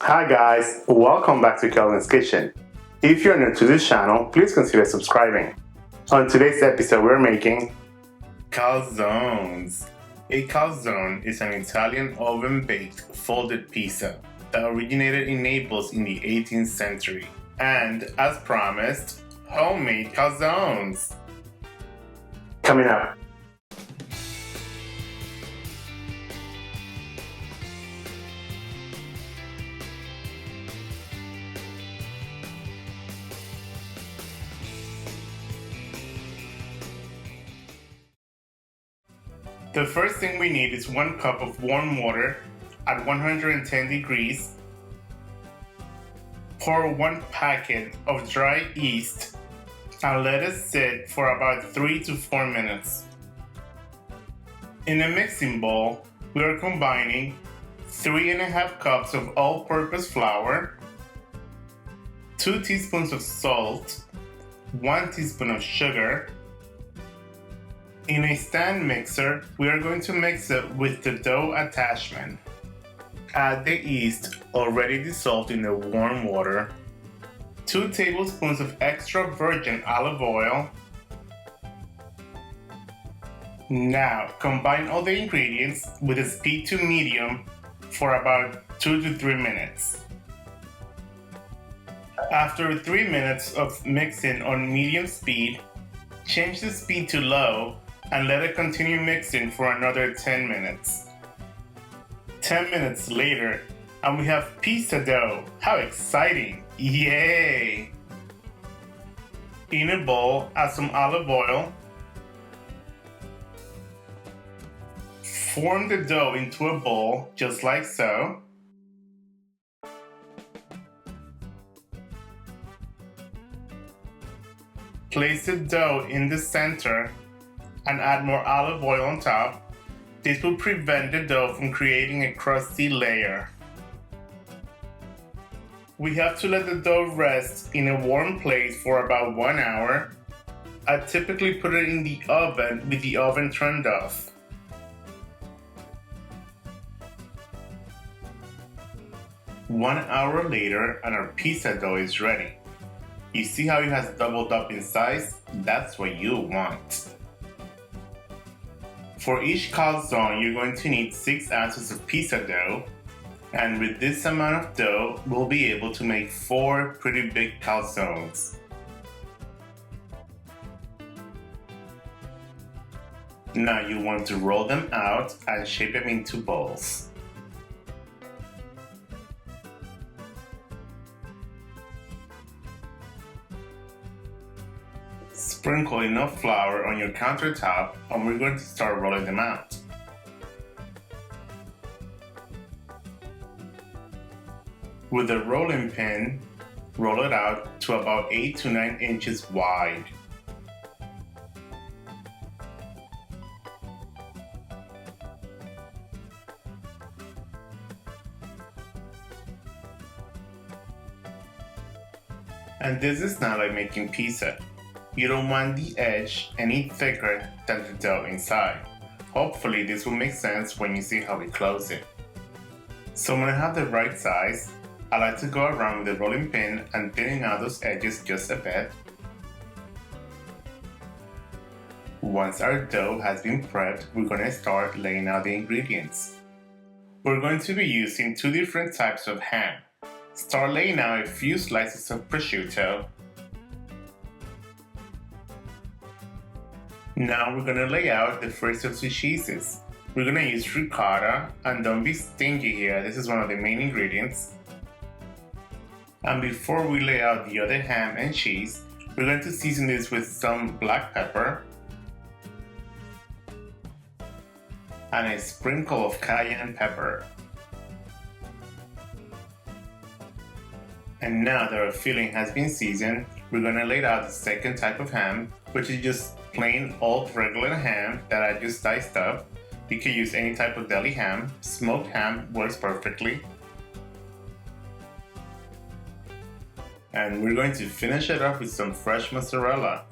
Hi guys, welcome back to Calvin's Kitchen. If you're new to this channel, please consider subscribing. On today's episode, we're making calzones. A calzone is an Italian oven-baked folded pizza that originated in Naples in the 18th century. And, as promised, homemade calzones. Coming up. The first thing we need is 1 cup of warm water at 110 degrees. Pour 1 packet of dry yeast and let it sit for about 3 to 4 minutes. In a mixing bowl, we are combining 3.5 cups of all-purpose flour, 2 teaspoons of salt, 1 teaspoon of sugar. In a stand mixer, we are going to mix it with the dough attachment. Add the yeast already dissolved in the warm water, 2 tablespoons of extra virgin olive oil. Now, combine all the ingredients with a speed to medium for about 2 to 3 minutes. After 3 minutes of mixing on medium speed, change the speed to low and let it continue mixing for another 10 minutes. 10 minutes later, and we have pizza dough. How exciting! Yay! In a bowl, add some olive oil. Form the dough into a ball, just like so. Place the dough in the center and add more olive oil on top. This will prevent the dough from creating a crusty layer. We have to let the dough rest in a warm place for about 1 hour. I typically put it in the oven with the oven turned off. One hour later and our pizza dough is ready. You see how it has doubled up in size? That's what you want. For each calzone, you're going to need 6 ounces of pizza dough, and with this amount of dough, we'll be able to make 4 pretty big calzones. Now you want to roll them out and shape them into balls. Sprinkle enough flour on your countertop and we're going to start rolling them out. With a rolling pin, roll it out to about 8 to 9 inches wide. And this is not like making pizza. You don't want the edge any thicker than the dough inside. Hopefully this will make sense when you see how we close it. So when I have the right size, I like to go around with the rolling pin and thinning out those edges just a bit. Once our dough has been prepped, we're going to start laying out the ingredients. We're going to be using 2 different types of ham. Start laying out a few slices of prosciutto. Now we're going to lay out the first of 2 cheeses. We're going to use ricotta, and don't be stingy here, this is one of the main ingredients. And before we lay out the other ham and cheese, we're going to season this with some black pepper and a sprinkle of cayenne pepper. And now that our filling has been seasoned, we're going to lay out the second type of ham, which is just plain old regular ham that I just diced up. You can use any type of deli ham. Smoked ham works perfectly. And we're going to finish it off with some fresh mozzarella.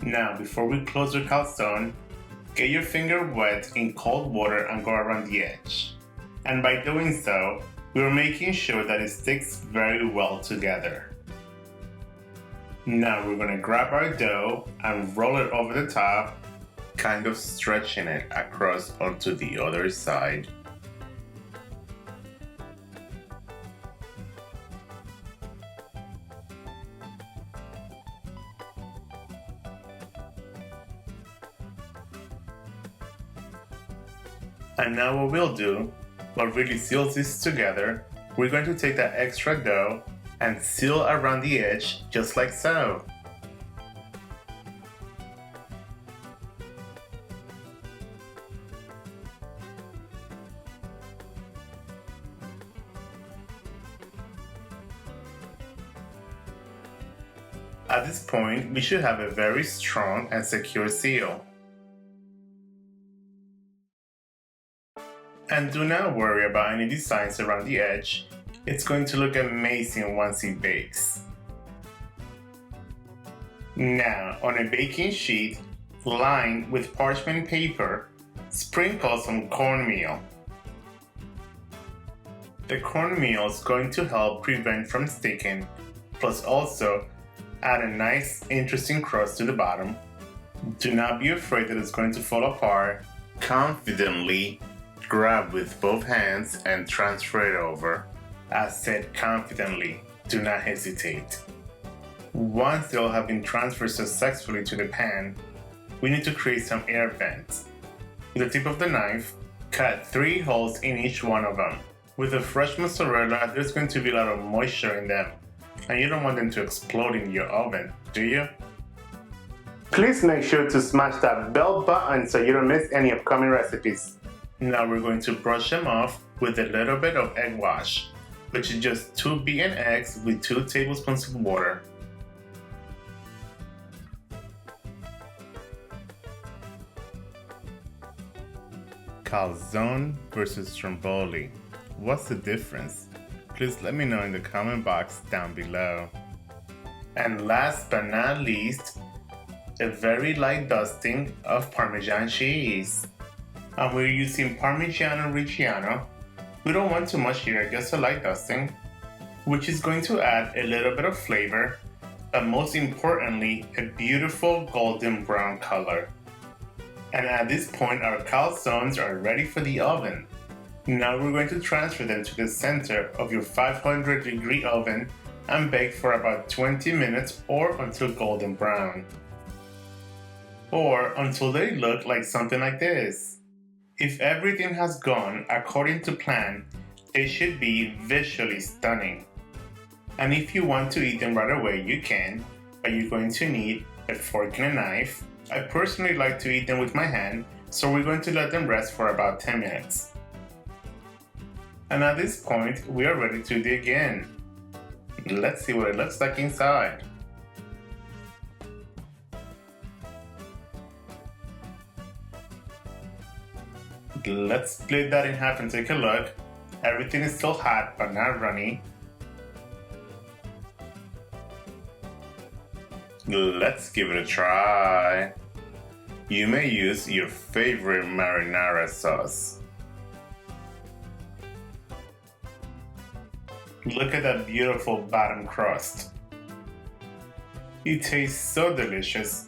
Now, before we close our calzone, Get your finger wet in cold water and go around the edge. And by doing so, we're making sure that it sticks very well together. Now we're going to grab our dough and roll it over the top, kind of stretching it across onto the other side. And now what we'll do, what really seals this together, we're going to take that extra dough and seal around the edge just like so. At this point, we should have a very strong and secure seal. And do not worry about any designs around the edge. It's going to look amazing once it bakes. Now, on a baking sheet, lined with parchment paper, sprinkle some cornmeal. The cornmeal is going to help prevent from sticking, plus also add a nice, interesting crust to the bottom. Do not be afraid that it's going to fall apart. Confidently grab with both hands and transfer it over. As said, confidently, do not hesitate. Once they all have been transferred successfully to the pan, we need to create some air vents. With the tip of the knife, cut 3 holes in each one of them. With the fresh mozzarella, there's going to be a lot of moisture in them, and you don't want them to explode in your oven, do you? Please make sure to smash that bell button so you don't miss any upcoming recipes. Now we're going to brush them off with a little bit of egg wash, which is just 2 beaten eggs with 2 tablespoons of water. Calzone versus stromboli. What's the difference? Please let me know in the comment box down below. And last but not least, a very light dusting of Parmesan cheese. And we're using Parmigiano Reggiano. We don't want too much here, just a light dusting, which is going to add a little bit of flavor, but most importantly, a beautiful golden brown color. And at this point, our calzones are ready for the oven. Now we're going to transfer them to the center of your 500-degree oven and bake for about 20 minutes or until golden brown. Or until they look like something like this. If everything has gone according to plan, they should be visually stunning. And if you want to eat them right away, you can, but you're going to need a fork and a knife. I personally like to eat them with my hand, so we're going to let them rest for about 10 minutes. And at this point, we are ready to dig in. Let's see what it looks like inside. Let's split that in half and take a look. Everything is still hot but not runny. Let's give it a try. You may use your favorite marinara sauce. Look at that beautiful bottom crust. It tastes so delicious.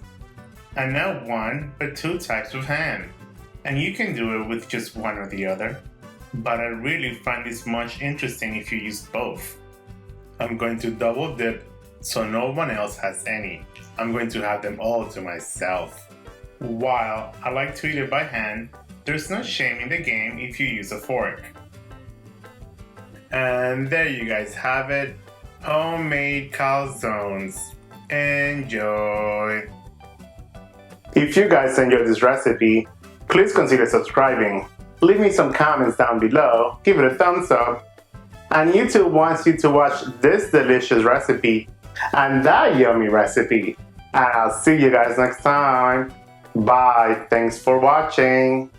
And not 1, but 2 types of ham. And you can do it with just one or the other. But I really find this much interesting if you use both. I'm going to double dip so no one else has any. I'm going to have them all to myself. While I like to eat it by hand, there's no shame in the game if you use a fork. And there you guys have it, homemade calzones. Enjoy! If you guys enjoyed this recipe, please consider subscribing. Leave me some comments down below, give it a thumbs up. And YouTube wants you to watch this delicious recipe and that yummy recipe. And I'll see you guys next time. Bye, thanks for watching.